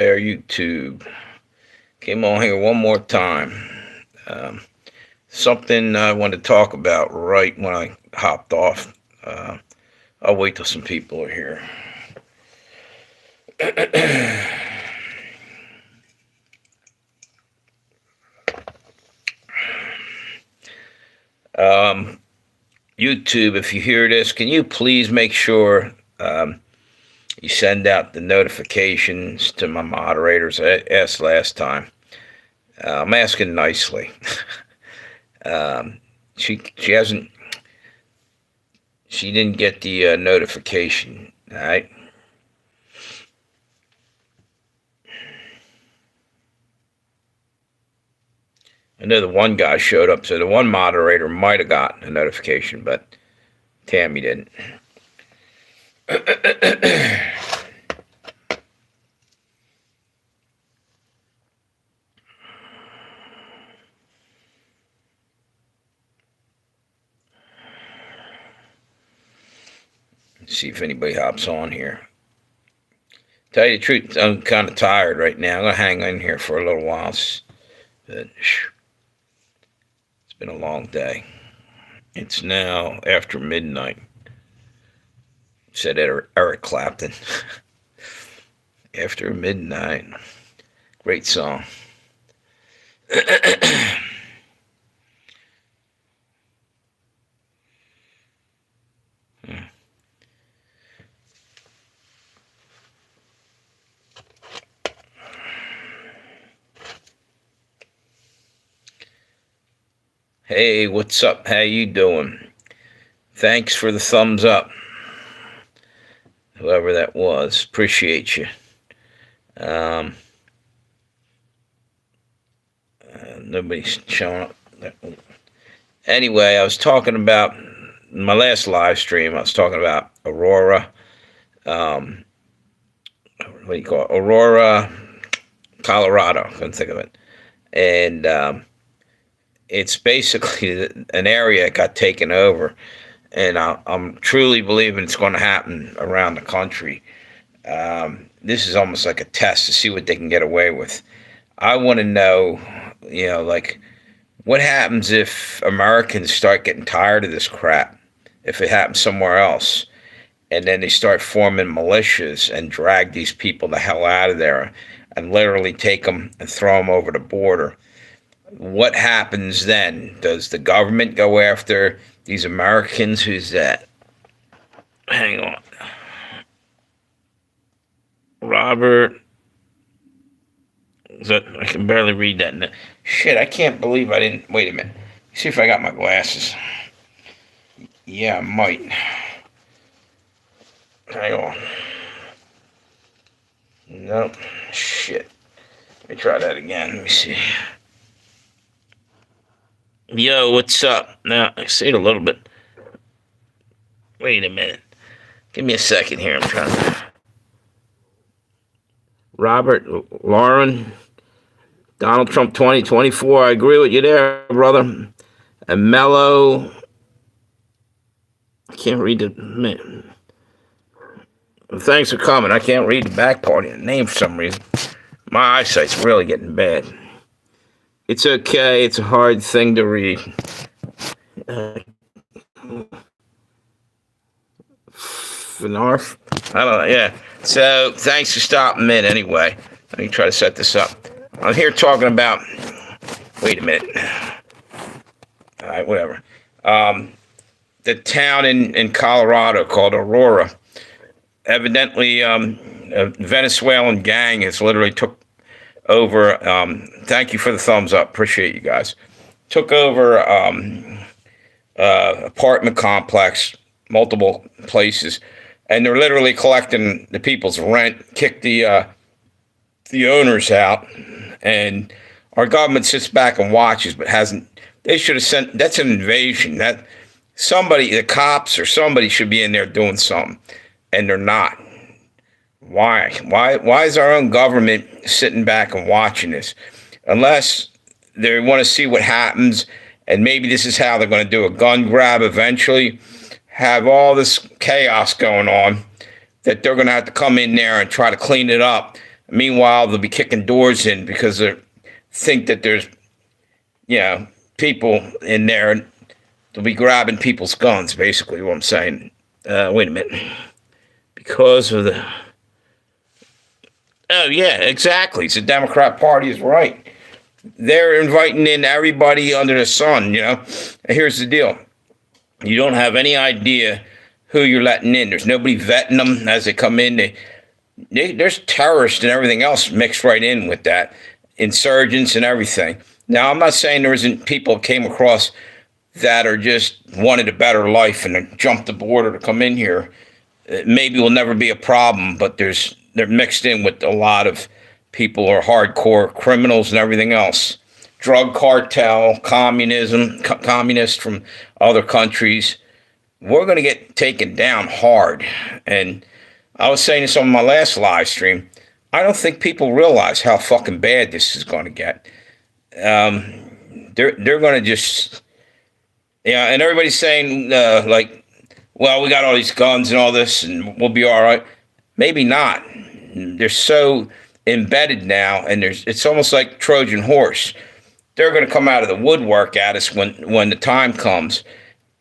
Air YouTube. Came on here one more time. Um, Something I wanted to talk about right when I hopped off. Uh, I'll wait till some people are here. um, YouTube, if you hear this, can you please make sure you send out the notifications to my moderators? I asked last time. I'm asking nicely. She hasn't. She didn't get the notification. All right. I know the one guy showed up, so the one moderator might have gotten a notification, but Tammy didn't. Let's see if anybody hops on here. Tell you the truth, I'm kind of tired right now. I'm gonna hang in here for a little while. But it's been a long day. It's now after midnight. Said Eric Clapton. After midnight. Great song. Hey, what's up? How you doing? Thanks for the thumbs up. Whoever that was, appreciate you. Nobody's showing up. Anyway, I was talking about my last live stream. I was talking about Aurora. What do you call it? Aurora, Colorado. I couldn't think of it. And it's basically an area that got taken over. And I'm truly believing it's going to happen around the country. This is almost like a test to see what they can get away with. I want to know, like, what happens if Americans start getting tired of this crap? If it happens somewhere else, and then they start forming militias and drag these people the hell out of there and literally take them and throw them over the border. What happens then? Does the government go after these Americans? Who's that? Hang on. Robert. I can barely read that. Shit, I can't believe I didn't. Wait a minute. See if I got my glasses. Yeah, I might. Hang on. Nope. Shit. Let me try that again. Let me see. Yo, what's up? Now, I see it a little bit. Wait a minute. Give me a second here. I'm trying to. Robert, Lauren, Donald Trump 2024. I agree with you there, brother. And Mello. I can't read the. Thanks for coming. I can't read the back part of the name for some reason. My eyesight's really getting bad. It's okay. It's a hard thing to read. Fenarf? I don't know. Yeah. So thanks for stopping in anyway. Let me try to set this up. I'm here talking about. Wait a minute. All right, whatever. The town in Colorado called Aurora. Evidently, a Venezuelan gang has literally took over. Thank you for the thumbs up. Appreciate you guys. Took over apartment complex, multiple places, and they're literally collecting the people's rent. Kicked the owners out, and our government sits back and watches, but hasn't. They should have sent. That's an invasion. That somebody, the cops or somebody, should be in there doing something, and they're not. Why? Why is our own government sitting back and watching this? Unless they want to see what happens, and maybe this is how they're going to do a gun grab eventually, have all this chaos going on, that they're going to have to come in there and try to clean it up Meanwhile, they'll be kicking doors in because they think that there's, people in there. They'll be grabbing people's guns, basically, what I'm saying. Wait a minute. Because of the... Oh, yeah, exactly. So the Democrat Party is right. They're inviting in everybody under the sun, Here's the deal. You don't have any idea who you're letting in. There's nobody vetting them as they come in. There's terrorists and everything else mixed right in with that. Insurgents and everything. Now, I'm not saying there isn't people came across that are just wanted a better life and jumped the border to come in here. Maybe will never be a problem, but they're mixed in with a lot of people who are hardcore criminals and everything else. Drug cartel, communists from other countries. We're going to get taken down hard. And I was saying this on my last live stream, I don't think people realize how fucking bad this is going to get. They're going to just... and everybody's saying, well, we got all these guns and all this, and we'll be all right. Maybe not. They're so embedded now, and it's almost like Trojan horse. They're going to come out of the woodwork at us when the time comes,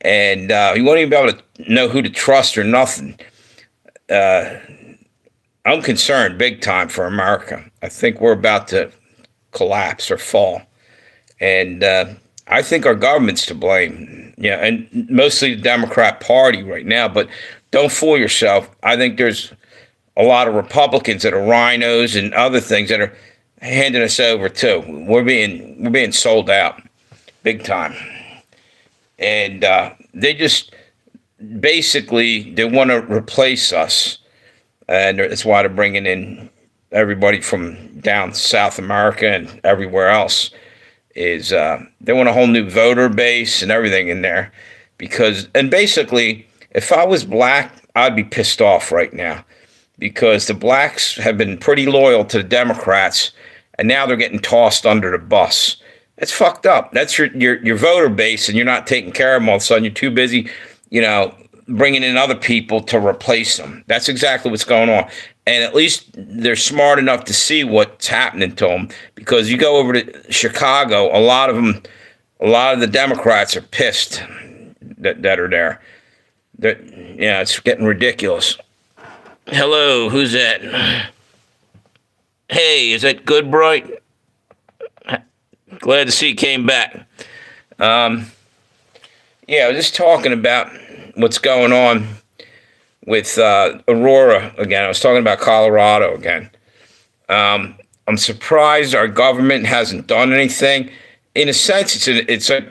and you won't even be able to know who to trust or nothing. I'm concerned big time for America. I think we're about to collapse or fall, and I think our government's to blame. And mostly the Democrat Party right now. But don't fool yourself. I think there's a lot of Republicans that are rhinos and other things that are handing us over too. We're being sold out big time. And they just basically they want to replace us. And that's why they're bringing in everybody from down South America and everywhere else. They want a whole new voter base and everything in there and basically, if I was black, I'd be pissed off right now because the blacks have been pretty loyal to the Democrats and now they're getting tossed under the bus. That's fucked up. That's your voter base and you're not taking care of them all of a sudden. You're too busy, bringing in other people to replace them. That's exactly what's going on. And at least they're smart enough to see what's happening to them. Because you go over to Chicago, a lot of the Democrats are pissed that are there. It's getting ridiculous. Hello, who's that? Hey, is that Goodbright? Glad to see you came back. I was just talking about what's going on with Aurora again. I was talking about Colorado again. I'm surprised our government hasn't done anything. In a sense, it's an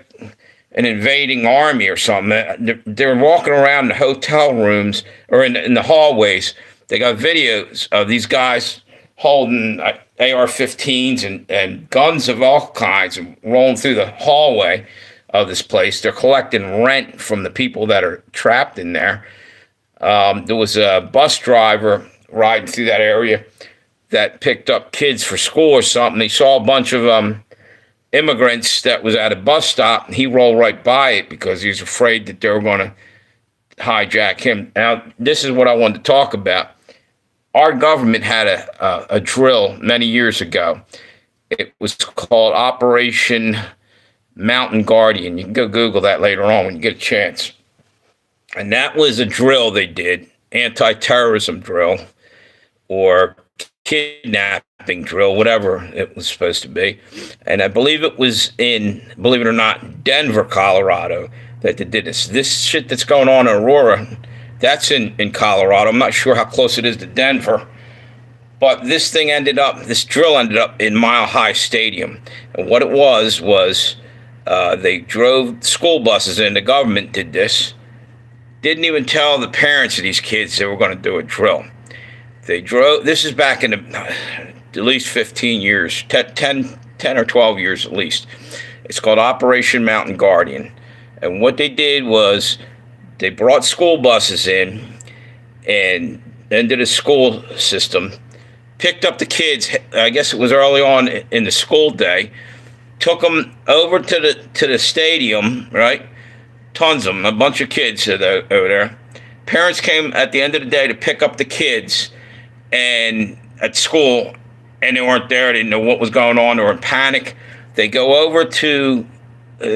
invading army or something. They're walking around the hotel rooms or in the hallways. They got videos of these guys holding AR-15s and guns of all kinds and rolling through the hallway of this place. They're collecting rent from the people that are trapped in there. There was a bus driver riding through that area that picked up kids for school or something. He saw a bunch of immigrants that was at a bus stop, and he rolled right by it because he was afraid that they were going to hijack him. Now, this is what I wanted to talk about. Our government had a drill many years ago. It was called Operation Mountain Guardian. You can go Google that later on when you get a chance. And that was a drill they did, anti-terrorism drill or kidnapping drill, whatever it was supposed to be. And I believe it was in, believe it or not, Denver, Colorado that they did this. This shit that's going on in Aurora, that's in Colorado. I'm not sure how close it is to Denver. But this drill ended up in Mile High Stadium. And what it was they drove school buses in. The government did this. Didn't even tell the parents of these kids they were going to do a drill. They drove, this is back in at least 15 years, 10 or 12 years at least. It's called Operation Mountain Guardian. And what they did was they brought school buses in and into the school system, picked up the kids, I guess it was early on in the school day, took them over to the stadium, right? Tons of them, a bunch of kids over there. Parents came at the end of the day to pick up the kids and at school, and they weren't there. They didn't know what was going on. They were in panic. They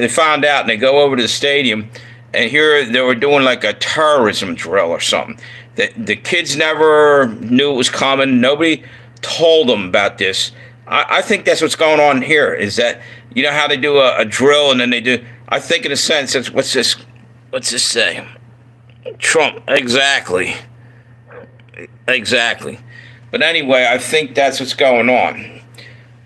found out, and they go over to the stadium, and here they were doing like a terrorism drill or something. The kids never knew it was coming. Nobody told them about this. I think that's what's going on here, is that, you know how they do a drill, and then they do, I think in a sense, it's, what's this say? Trump, exactly. Exactly. But anyway, I think that's what's going on.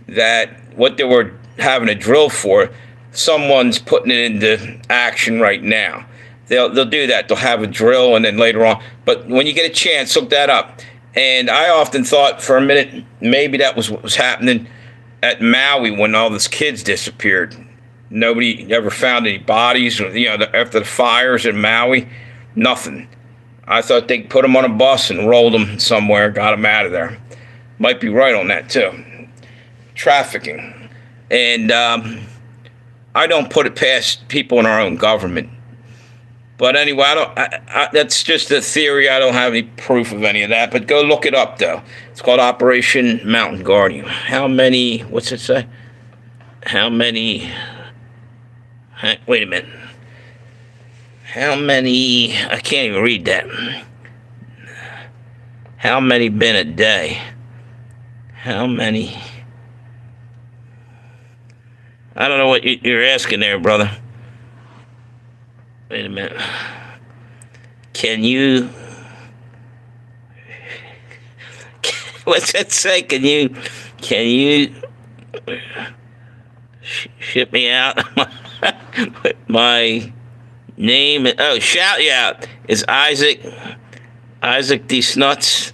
That what they were having a drill for, someone's putting it into action right now. They'll do that. They'll have a drill, and then later on. But when you get a chance, look that up. And I often thought for a minute maybe that was what was happening at Maui when all those kids disappeared. Nobody ever found any bodies, after the fires in Maui. Nothing. I thought they put them on a bus and rolled them somewhere, got them out of there. Might be right on that too. Trafficking. And I don't put it past people in our own government. But anyway, that's just a theory. I don't have any proof of any of that. But go look it up, though. It's called Operation Mountain Guardian. How many, what's it say? How many, wait a minute. How many, I can't even read that. How many been a day? How many? I don't know what you're asking there, brother. Wait a minute. Can you... What's that say? Can you ship me out? My name... Oh, shout you out. Is Isaac D. Snuts?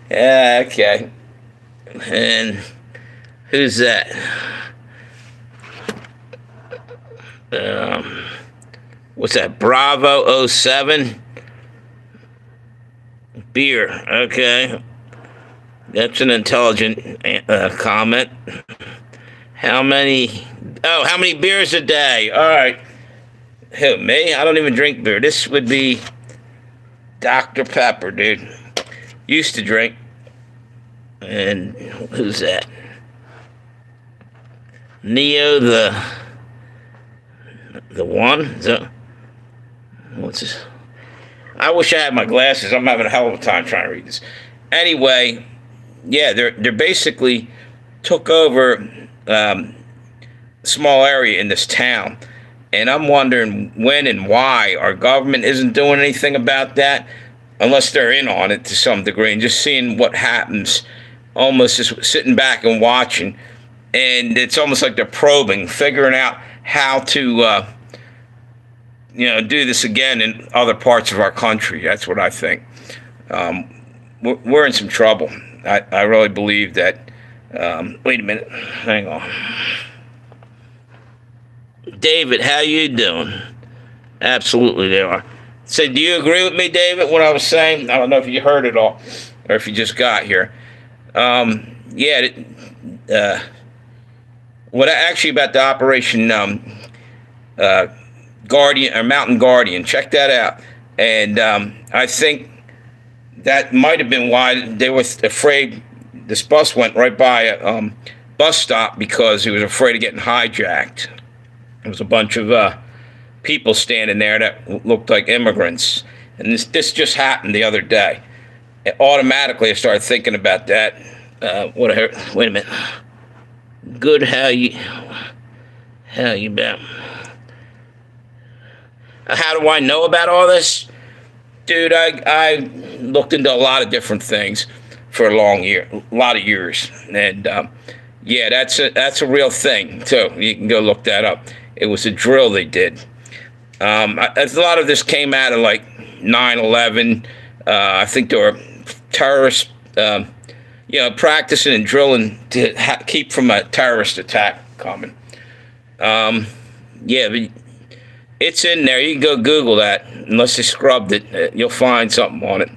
Yeah, okay. And who's that? What's that? Bravo 07? Beer. Okay. That's an intelligent comment. How many beers a day? All right. Who, me? I don't even drink beer. This would be Dr. Pepper, dude. Used to drink. And who's that? Neo the one? What's this? I wish I had my glasses. I'm having a hell of a time trying to read this. Anyway, yeah, they're basically took over a small area in this town. And I'm wondering when and why our government isn't doing anything about that, unless they're in on it to some degree, and just seeing what happens, almost just sitting back and watching. And it's almost like they're probing, figuring out how to do this again in other parts of our country. That's what I think. We're in some trouble. I really believe that. Wait a minute. Hang on. David, how you doing? Absolutely they are. So do you agree with me, David, what I was saying? I don't know if you heard it all or if you just got here. What actually about the Operation Guardian or Mountain Guardian? Check that out. And I think that might have been why they were afraid. This bus went right by a bus stop because he was afraid of getting hijacked. There was a bunch of people standing there that looked like immigrants, and this just happened the other day. And automatically, I started thinking about that. Wait a minute. Good, how you been? How do I know about all this? Dude, I looked into a lot of different things for a lot of years. And yeah, that's a real thing too. You can go look that up. It was a drill they did. A lot of this came out of like 9/11. I think there were terrorists practicing and drilling to keep from a terrorist attack coming. Yeah, but it's in there. You can go Google that. Unless they scrubbed it, you'll find something on it.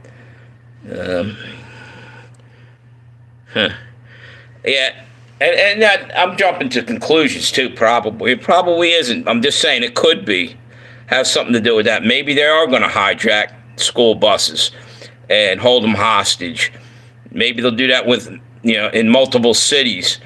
Yeah, and that, I'm jumping to conclusions too, probably. It probably isn't. I'm just saying it could have something to do with that. Maybe they are going to hijack school buses and hold them hostage. Maybe they'll do that with, in multiple cities.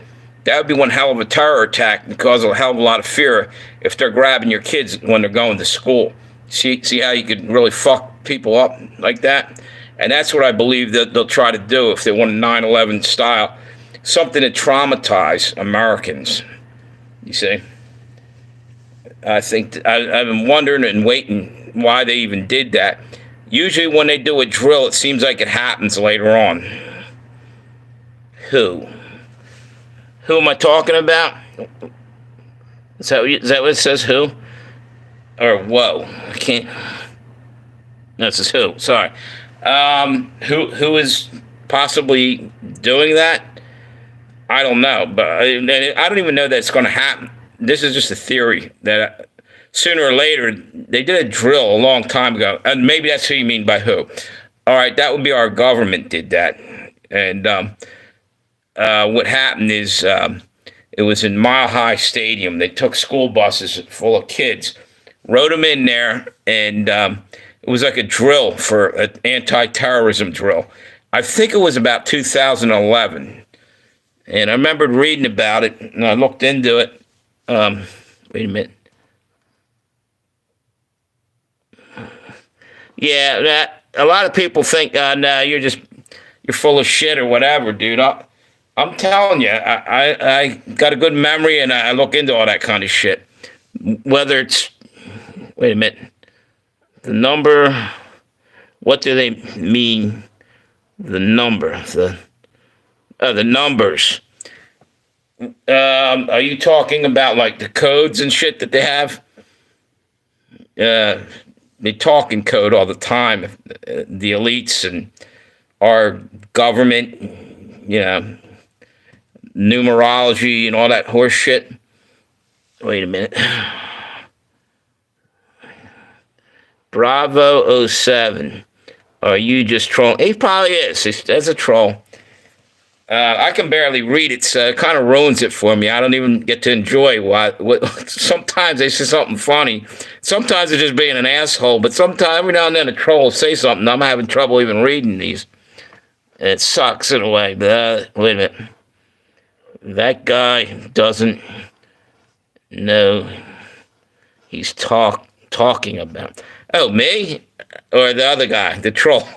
That would be one hell of a terror attack and cause a hell of a lot of fear if they're grabbing your kids when they're going to school. See how you could really fuck people up like that? And that's what I believe that they'll try to do if they want a 9/11 style, something to traumatize Americans. You see? I think I've been wondering and waiting why they even did that. Usually when they do a drill, it seems like it happens later on. Who? Who am I talking about? Is that what it says, who? Or whoa? I can't. No, it says who. Sorry. Who is possibly doing that? I don't know, but I don't even know that it's going to happen. This is just a theory that sooner or later they did a drill a long time ago, and maybe that's who you mean by who. All right, that would be our government did that, and what happened is it was in Mile High Stadium. They took school buses full of kids, rode them in there, and it was like a drill for an anti-terrorism drill. I think it was about 2011. And I remembered reading about it, and I looked into it. Wait a minute. Yeah, a lot of people think, no, you're full of shit or whatever, dude. I'm telling you, I got a good memory, and I look into all that kind of shit. Whether it's, wait a minute, the number, what do they mean? The number, the numbers. Are you talking about like the codes and shit that they have? They talk in code all the time. The elites and our government, numerology and all that horse shit. Wait a minute. Bravo 07. Are you just trolling? He probably is. That's a troll. I can barely read it, so it kind of ruins it for me. I don't even get to enjoy what sometimes they say something funny. Sometimes they're just being an asshole, but sometimes, every now and then, a troll will say something. I'm having trouble even reading these. It sucks in a way, but wait a minute. That guy doesn't know he's talking about. Oh, me? Or the other guy, the troll?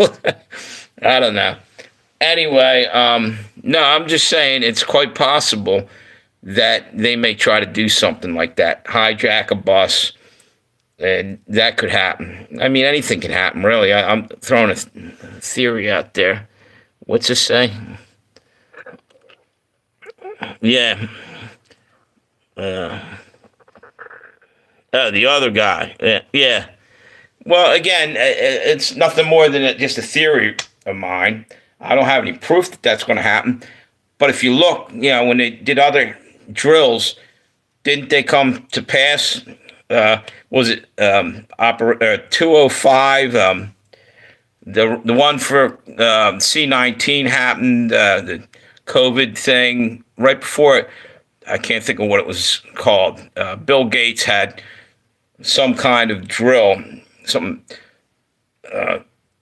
I don't know. Anyway, no, I'm just saying it's quite possible that they may try to do something like that, hijack a bus, and that could happen. I mean, anything can happen, really. I'm throwing a theory out there. What's it say? Yeah. Oh, the other guy. Yeah. Well, again, it's nothing more than just a theory of mine. I don't have any proof that that's going to happen. But if you look, when they did other drills, didn't they come to pass? Was it 205? The one for C-19 happened, the COVID thing, right before it. I can't think of what it was called. Bill Gates had some kind of drill, some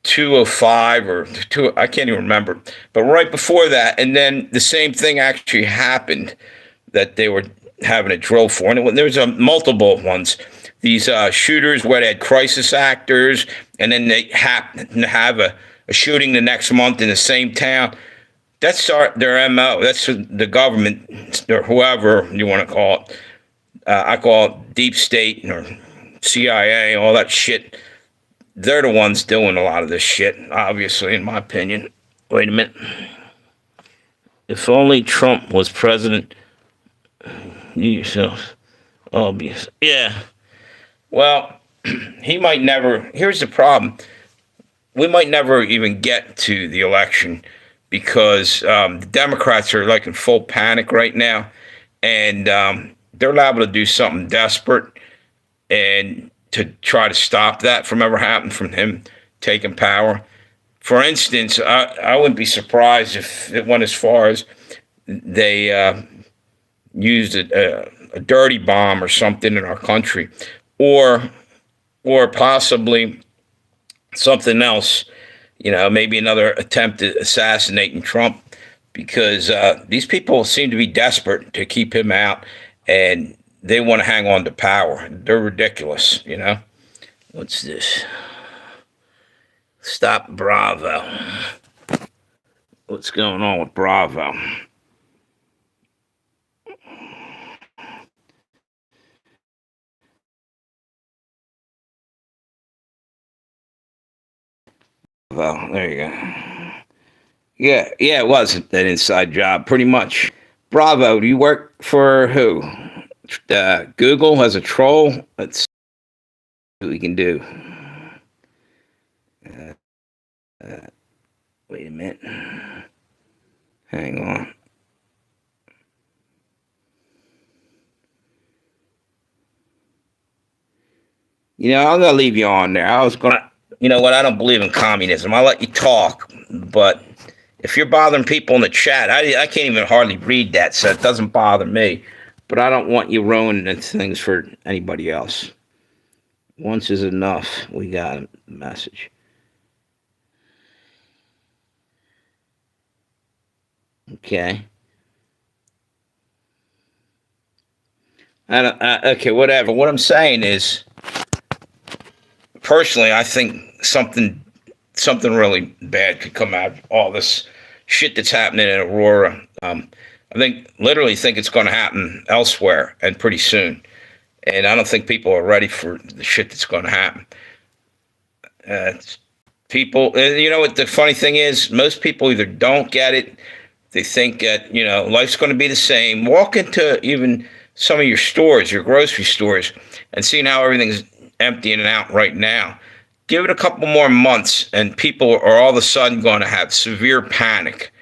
205 or 2, I can't even remember. But right before that, and then the same thing actually happened that they were having a drill for. And there was multiple ones. These shooters where they had crisis actors, and then they happened to have a shooting the next month in the same town. That's their MO. That's the government, or whoever you want to call it. I call it deep state or CIA, all that shit. They're the ones doing a lot of this shit, obviously, in my opinion. Wait a minute. If only Trump was president, you yourself, obvious. Yeah. Well, he might never. Here's the problem. We might never even get to the election because the Democrats are like in full panic right now, and they're liable to do something desperate and to try to stop that from ever happening, from him taking power. For instance, I wouldn't be surprised if it went as far as they used a dirty bomb or something in our country, or possibly something else. Maybe another attempt at assassinating Trump, because these people seem to be desperate to keep him out, and they want to hang on to power. They're ridiculous. What's this? Stop Bravo. What's going on with Bravo? Well, there you go. Yeah, it was an inside job, pretty much. Bravo, do you work for who? Google as a troll? Let's see what we can do. Wait a minute. Hang on. I'm going to leave you on there. I was going to, what? I don't believe in communism. I'll let you talk. But if you're bothering people in the chat, I can't even hardly read that, so it doesn't bother me. But I don't want you ruining things for anybody else. Once is enough. We got a message. Okay. Okay, whatever. What I'm saying is, personally, I think something really bad could come out of all this shit that's happening in Aurora. I literally think it's going to happen elsewhere and pretty soon. And I don't think people are ready for the shit that's going to happen. People, you know what the funny thing is? Most people either don't get it, they think that, life's going to be the same. Walk into even some of your stores, your grocery stores, and see how everything's emptying out right now. Give it a couple more months, and people are all of a sudden going to have severe panic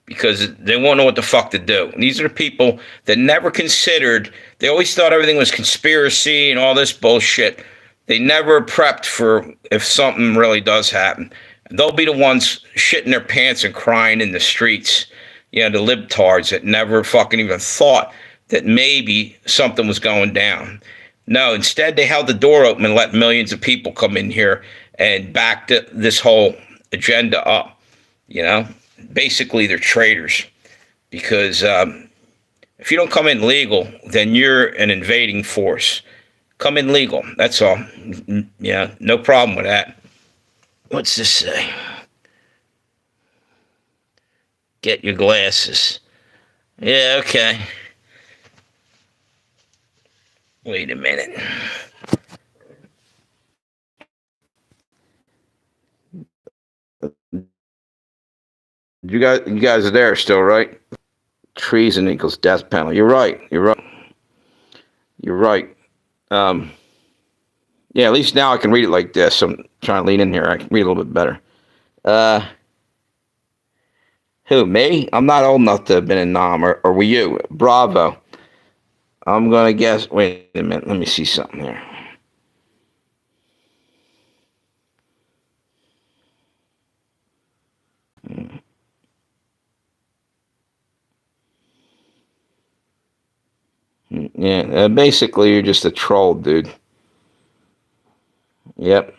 because they won't know what the fuck to do. And these are the people that never considered, they always thought everything was conspiracy and all this bullshit. They never prepped for if something really does happen. And they'll be the ones shitting their pants and crying in the streets. The libtards that never fucking even thought that maybe something was going down. No, instead they held the door open and let millions of people come in here and backed this whole agenda up. Basically they're traitors, because if you don't come in legal, then you're an invading force. Come in legal, that's all. Yeah, no problem with that. What's this say? Get your glasses. Yeah, okay. Wait a minute. You guys are there still, right? Treason equals death penalty. You're right. Yeah, at least now I can read it like this. I'm trying to lean in here. I can read a little bit better. Who, me? I'm not old enough to have been in Nam, or were you? Bravo. I'm going to guess. Wait a minute. Let me see something here. Yeah, basically you're just a troll, dude. Yep.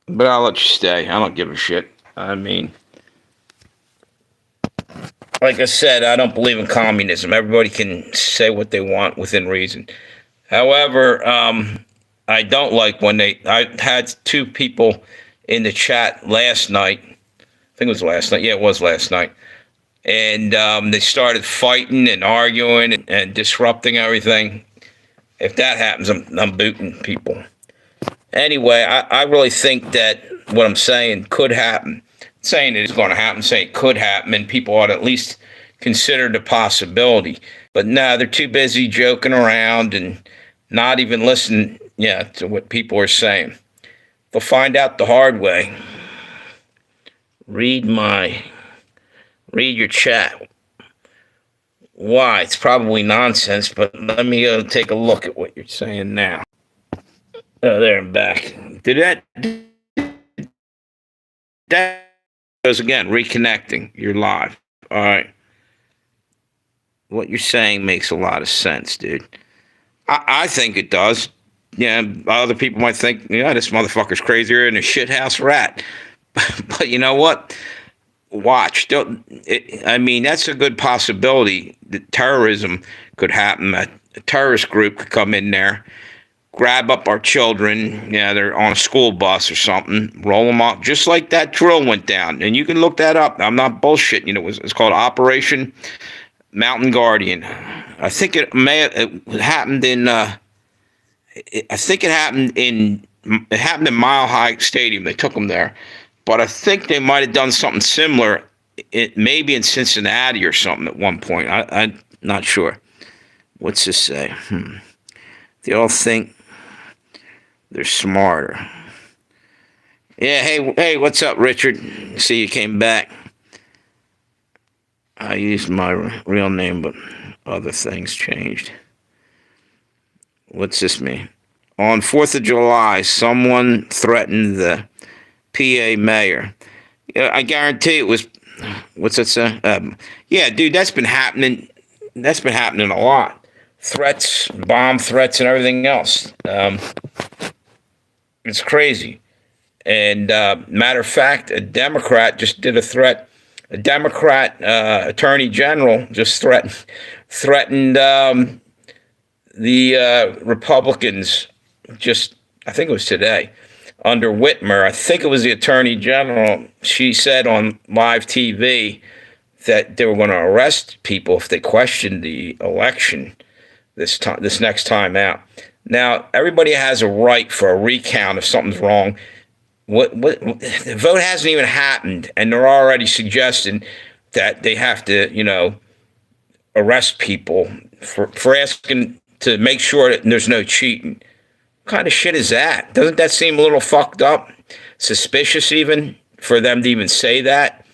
But I'll let you stay. I don't give a shit. I mean, like I said, I don't believe in communism. Everybody can say what they want within reason. However, I don't like when I had two people in the chat last night. I think it was last night. Yeah, it was last night. And they started fighting and arguing and disrupting everything. If that happens, I'm booting people. Anyway, I really think that what I'm saying could happen. Saying it is going to happen, saying it could happen, and people ought to at least consider the possibility. But no, they're too busy joking around and not even listening, to what people are saying. They'll find out the hard way. Read your chat. Why? It's probably nonsense, but let me go take a look at what you're saying now. Oh, there I'm back. That goes again, reconnecting. You're live. All right. What you're saying makes a lot of sense, dude. I think it does. yeah, other people might think, yeah, this motherfucker's crazier than a shithouse rat. But you know what? Watch. I mean, that's a good possibility that terrorism could happen. A terrorist group could come in there, grab up our children. Yeah, they're on a school bus or something, roll them up, just like that drill went down. And you can look that up. I'm not bullshitting. You know, it's called Operation Mountain Guardian. I think it happened in. I think it happened in Mile High Stadium. They took them there, but I think they might have done something similar. Maybe in Cincinnati or something at one point. I'm not sure. What's this say? They all think they're smarter. Yeah. Hey. What's up, Richard? See, you came back. I used my real name, but other things changed. What's this mean? On 4th of July, someone threatened the PA mayor. I guarantee it was, what's that say? Yeah, dude, that's been happening. That's been happening a lot. Threats, bomb threats, and everything else. It's crazy. And matter of fact, a Democrat just did a threat. A Democrat attorney general just threatened the Republicans just, I think it was today, under Whitmer. I think it was the attorney general. She said on live TV that they were going to arrest people if they questioned the election this next time out. Now, everybody has a right for a recount if something's wrong. What the vote hasn't even happened, and they're already suggesting that they have to, arrest people for asking to make sure that there's no cheating. What kind of shit is that? Doesn't that seem a little fucked up? Suspicious even for them to even say that?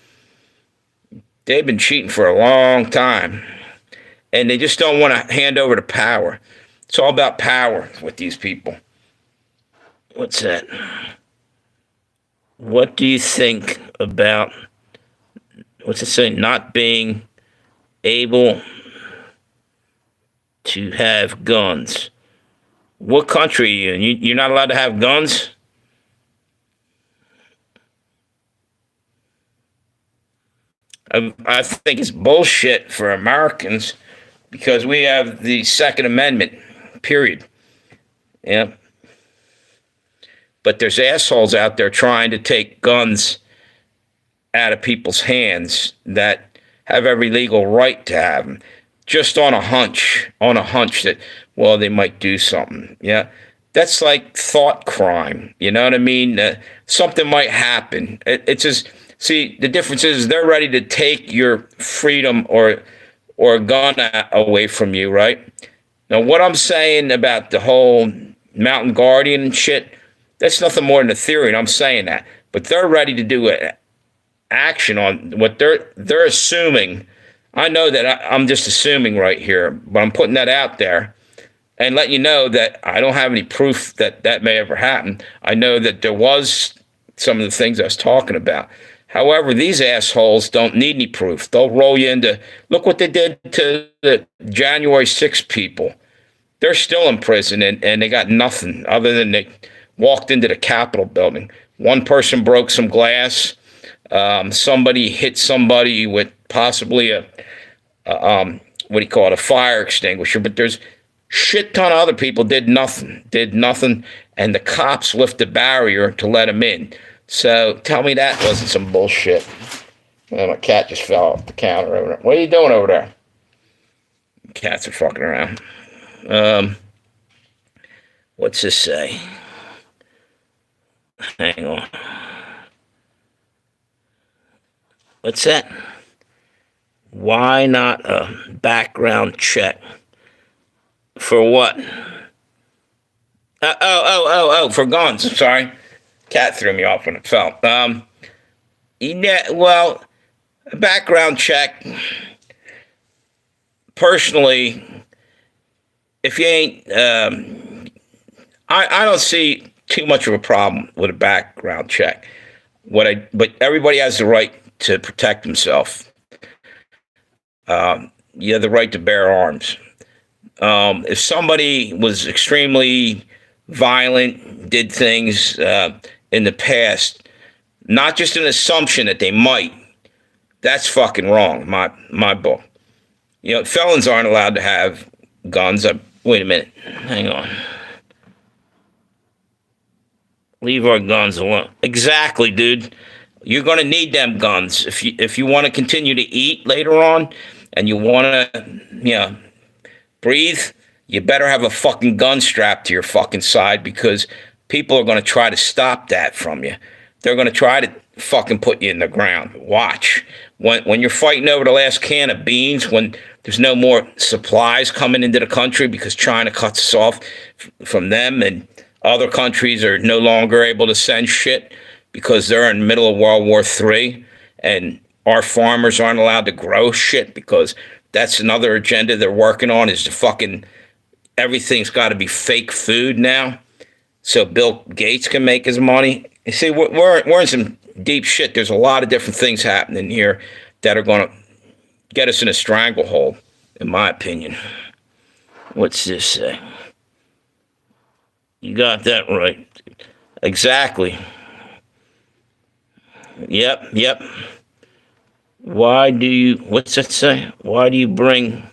They've been cheating for a long time. And they just don't want to hand over the power. It's all about power with these people. What's that? What do you think about, what's it say, not being able to have guns? What country are you in? You're not allowed to have guns? I think it's bullshit for Americans because we have the Second Amendment, period. Yeah. But there's assholes out there trying to take guns out of people's hands that have every legal right to have them, just on a hunch that, well, they might do something. Yeah. That's like thought crime. You know what I mean? Something might happen. It's just, see, the difference is they're ready to take your freedom or a gun away from you, right? Now, what I'm saying about the whole Mountain Guardian and shit, that's nothing more than a theory, and I'm saying that. But they're ready to do action on what they're assuming. I know that I'm just assuming right here, but I'm putting that out there and letting you know that I don't have any proof that that may ever happen. I know that there was some of the things I was talking about. However, these assholes don't need any proof. They'll roll you into, look what they did to the January 6th people. They're still in prison, and they got nothing other than they walked into the Capitol building. One person broke some glass. Somebody hit somebody with possibly a fire extinguisher. But there's shit ton of other people did nothing, and the cops lifted the barrier to let them in. So tell me that wasn't some bullshit. Oh, my cat just fell off the counter over there. What are you doing over there? Cats are fucking around. What's this say? Hang on. What's that? Why not a background check? For what? For guns. Sorry. Cat threw me off when it fell. Yeah, well, a background check. Personally, if you ain't, I don't see too much of a problem with a background check. But everybody has the right to protect himself. You have the right to bear arms. If somebody was extremely violent, did things in the past, not just an assumption that they might. That's fucking wrong, my book. Felons aren't allowed to have guns. Wait a minute. Hang on. Leave our guns alone. Exactly, dude. You're going to need them guns if you want to continue to eat later on, and you want to, breathe. You better have a fucking gun strapped to your fucking side, because people are going to try to stop that from you. They're going to try to fucking put you in the ground. Watch. When you're fighting over the last can of beans, when there's no more supplies coming into the country because China cuts us off from them, and other countries are no longer able to send shit because they're in the middle of World War III, and our farmers aren't allowed to grow shit because that's another agenda they're working on, is the fucking everything's got to be fake food now so Bill Gates can make his money. You see, we're in some deep shit. There's a lot of different things happening here that are going to get us in a stranglehold, in my opinion. What's this say? You got that right. Exactly. Yep. What's that say? Why do you bring,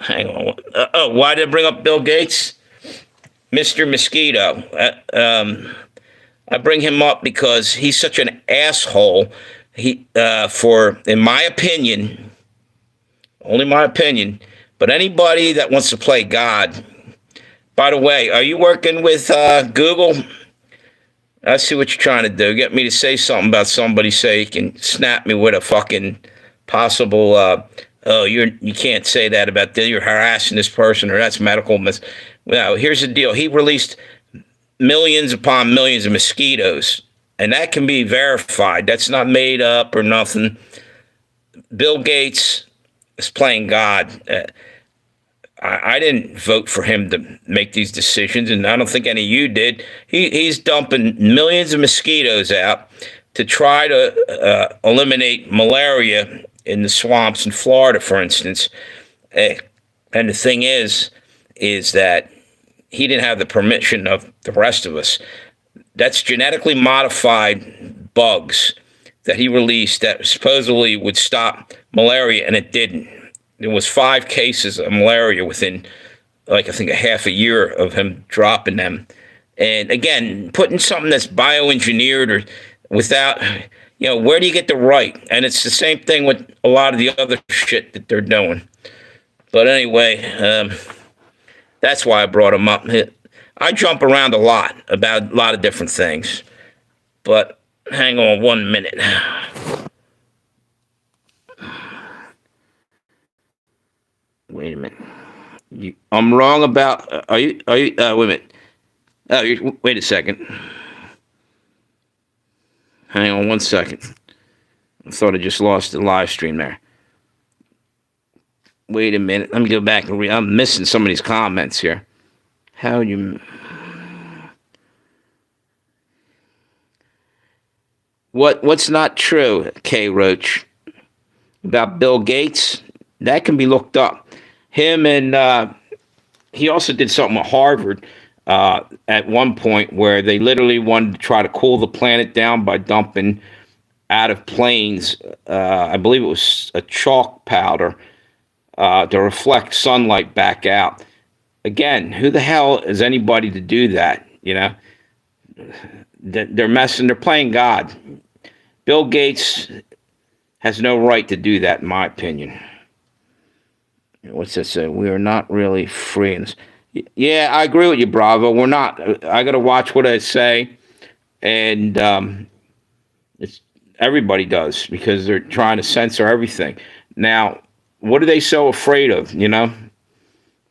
hang on. Why did I bring up Bill Gates? Mr. Mosquito. I bring him up because he's such an asshole. In my opinion, only my opinion, but anybody that wants to play God. By the way, are you working with Google? I see what you're trying to do. Get me to say something about somebody, say you can snap me with a fucking possible, you can't say that about this, you're harassing this person, or that's medical Now, here's the deal. He released millions upon millions of mosquitoes, and that can be verified. That's not made up or nothing. Bill Gates is playing God. I didn't vote for him to make these decisions, and I don't think any of you did. He's dumping millions of mosquitoes out to try to eliminate malaria in the swamps in Florida, for instance. And the thing is that he didn't have the permission of the rest of us. That's genetically modified bugs that he released that supposedly would stop malaria, and it didn't. There was 5 cases of malaria within, I think, a half a year of him dropping them. And again, putting something that's bioengineered or without, where do you get the right? And it's the same thing with a lot of the other shit that they're doing. But anyway, that's why I brought him up. I jump around a lot about a lot of different things. But hang on 1 minute. Wait a minute. I'm wrong about. Are you? Wait a minute. Wait a second. Hang on 1 second. I thought I just lost the live stream there. Wait a minute. Let me go back and read. I'm missing some of these comments here. How you? What's not true, K. Roach, about Bill Gates? That can be looked up. Him and he also did something at Harvard at one point where they literally wanted to try to cool the planet down by dumping out of planes, I believe it was a chalk powder to reflect sunlight back out. Again, who the hell is anybody to do that? They're messing, they're playing God. Bill Gates has no right to do that, in my opinion. What's that say? We are not really free. Yeah, I agree with you, Bravo. We're not. I got to watch what I say, and everybody does, because they're trying to censor everything. Now, what are they so afraid of?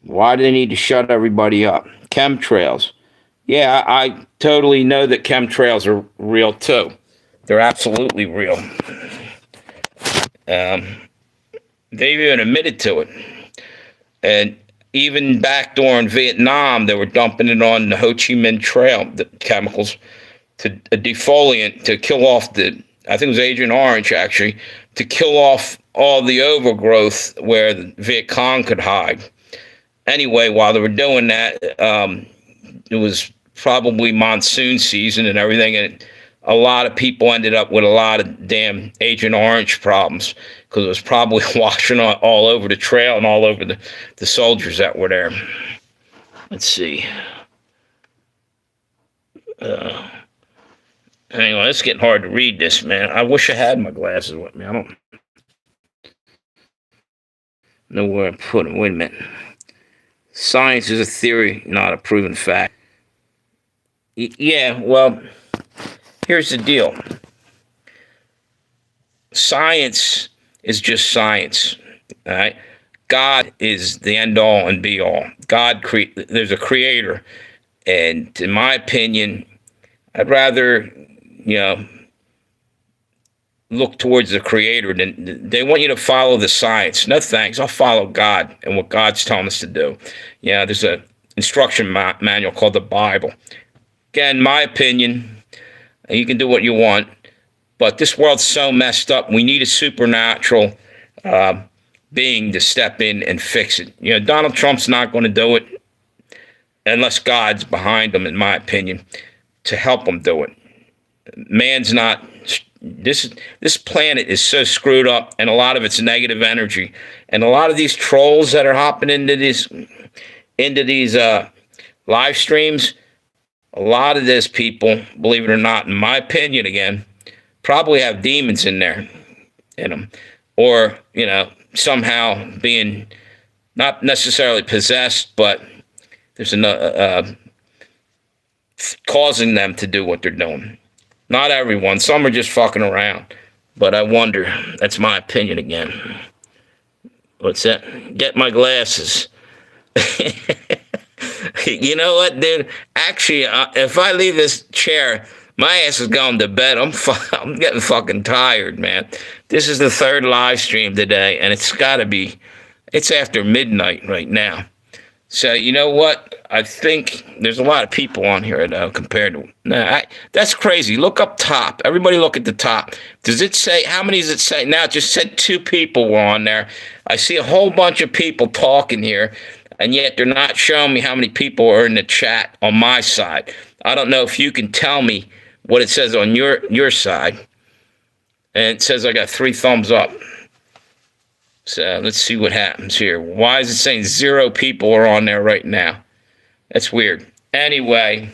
Why do they need to shut everybody up? Chemtrails. Yeah, I totally know that chemtrails are real too. They're absolutely real. They've even admitted to it. And even back during Vietnam, they were dumping it on the Ho Chi Minh Trail, the chemicals, to a defoliant to kill off I think it was Agent Orange, actually, to kill off all the overgrowth where the Viet Cong could hide. Anyway, while they were doing that, was probably monsoon season and everything, and a lot of people ended up with a lot of damn Agent Orange problems because it was probably washing all over the trail and all over the soldiers that were there. Let's see. Anyway, it's getting hard to read this, man. I wish I had my glasses with me. I don't know where I put them. Wait a minute. Science is a theory, not a proven fact. Yeah, well, here's the deal. Science is just science, all right? God is the end all and be all. There's a creator. And in my opinion, I'd rather, look towards the creator. They want you to follow the science. No thanks. I'll follow God and what God's telling us to do. Yeah, there's a instruction manual called the Bible. Again, my opinion, you can do what you want, but this world's so messed up. We need a supernatural being to step in and fix it. Donald Trump's not going to do it unless God's behind him, in my opinion, to help him do it. Man's not. This planet is so screwed up, and a lot of it's negative energy, and a lot of these trolls that are hopping into these live streams. A lot of those people, believe it or not, in my opinion, again, probably have demons in them, or somehow being not necessarily possessed, but there's causing them to do what they're doing. Not everyone. Some are just fucking around. But I wonder. That's my opinion again. What's that? Get my glasses. You know what, dude? Actually, if I leave this chair, my ass is going to bed. I'm getting fucking tired, man. This is the third live stream today, and it's after midnight right now. So, you know what? I think there's a lot of people on here, though, compared to... that's crazy. Look up top. Everybody look at the top. Does it say... How many does it say? Now, it just said 2 people were on there. I see a whole bunch of people talking here, and yet they're not showing me how many people are in the chat on my side. I don't know if you can tell me what it says on your side. And it says I got 3 thumbs up. So let's see what happens here. Why is it saying 0 people are on there right now? That's weird. Anyway,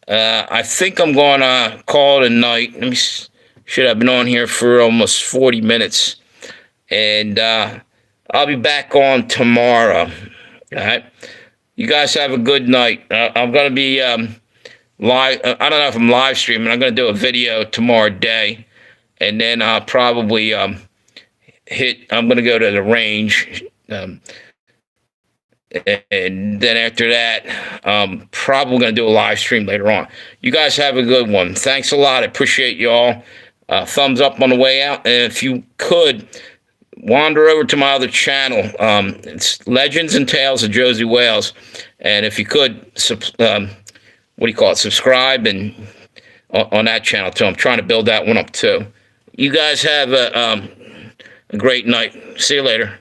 I think I'm going to call it a night. Should have been on here for almost 40 minutes. And I'll be back on tomorrow. All right? You guys have a good night. I'm going to be live. I don't know if I'm live streaming. I'm going to do a video tomorrow day. And then I'll probably... I'm going to go to the range, and then after that, probably going to do a live stream later on. You guys have a good one. Thanks a lot. I appreciate you all. Thumbs up on the way out. And if you could, wander over to my other channel. It's Legends and Tales of Josie Wales. And if you could, subscribe and on that channel too. I'm trying to build that one up too. You guys have a great night. See you later.